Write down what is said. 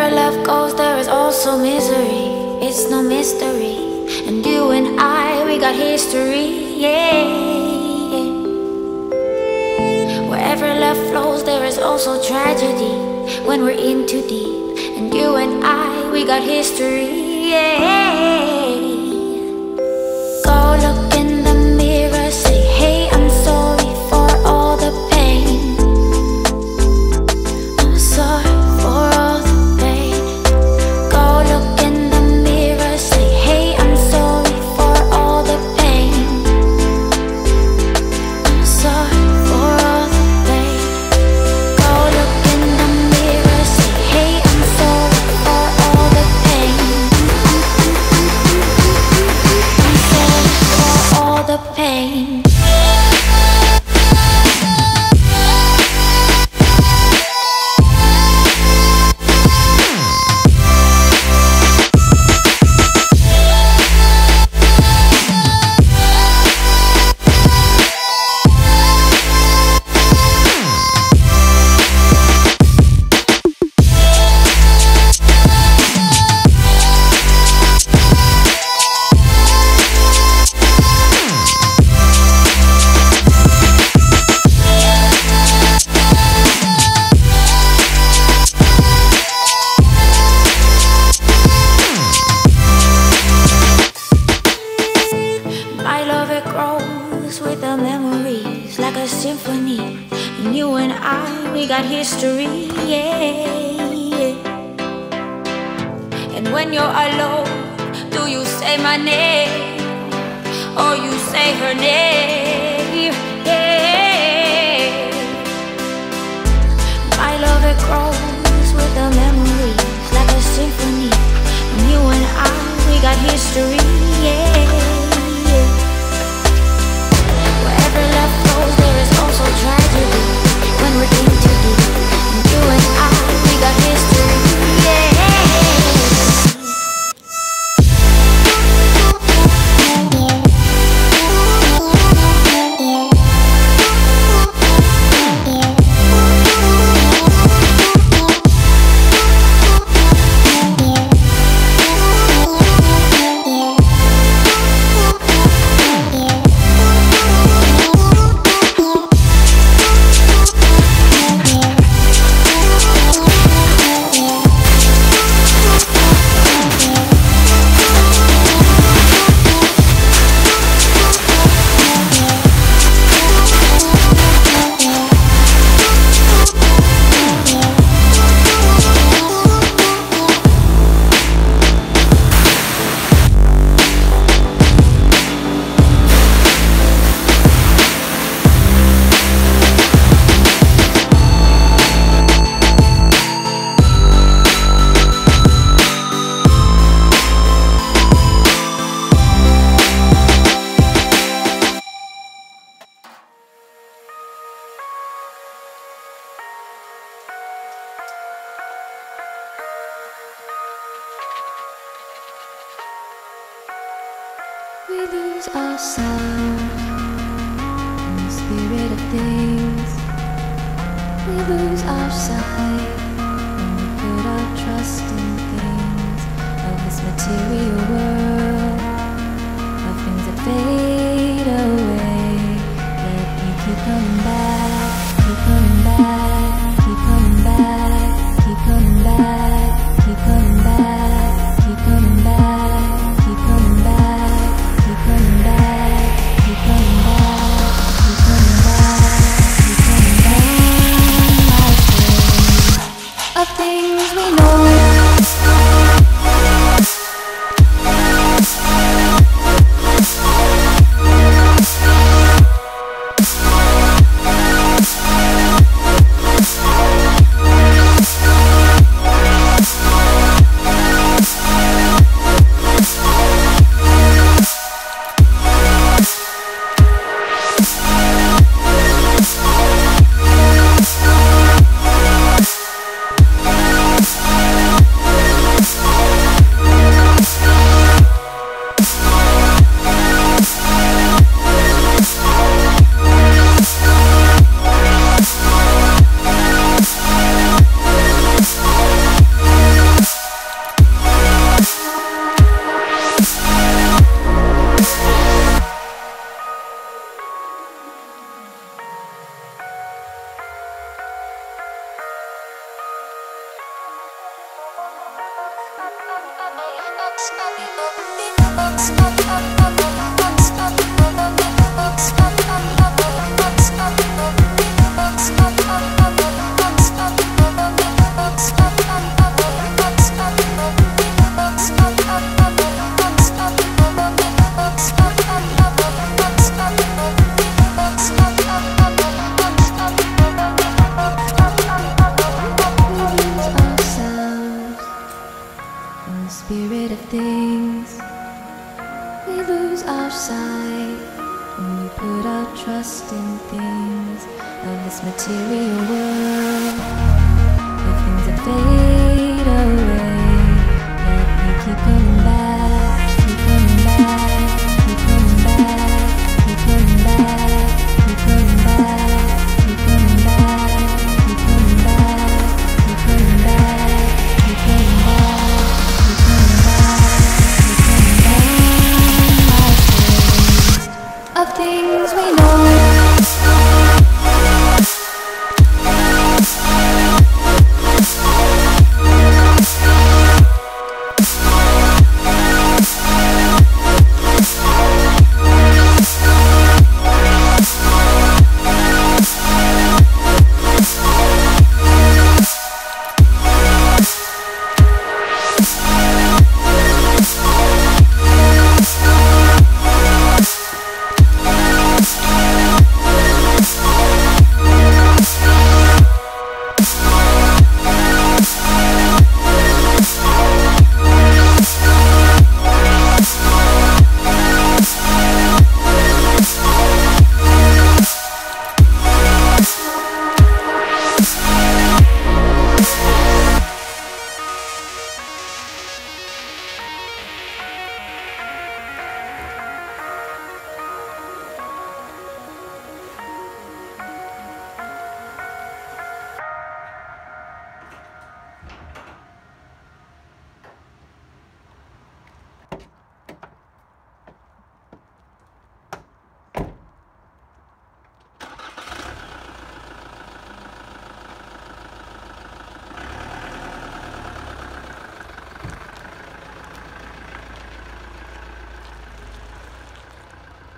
Wherever love goes, there is also misery. It's no mystery. And you and I, we got history, yeah. Wherever love flows, there is also tragedy when we're in too deep. And you and I, we got history, yeah. Go look in the mirror, say, hey, I'm sorry for all the pain. I'm sorry for all the pain. Go look in the mirror, say, hey, I'm sorry for all the pain. I'm sorry for all the pain. Go look in the mirror, say, hey, I'm sorry for all the pain. I'm sorry for all the pain. With the memories like a symphony, and you and I, we got history, yeah. And when you're alone, do you say my name or you say her name? Yeah. My love, it grows with the memories like a symphony, and you and I, we got history, yeah. Love flows, there is also tragedy when we're in too deep. And you and I, we got history, yeah. We lose ourselves in the spirit of things. We lose our sight when we put our trust in things of this material world, of things that fade away. Let me keep coming back, keep coming back, keep coming back, keep coming back, keep coming back, keep coming back, keep coming back. Coming back, keep coming back, keep coming back, keep coming back, my friend. Of things we know. People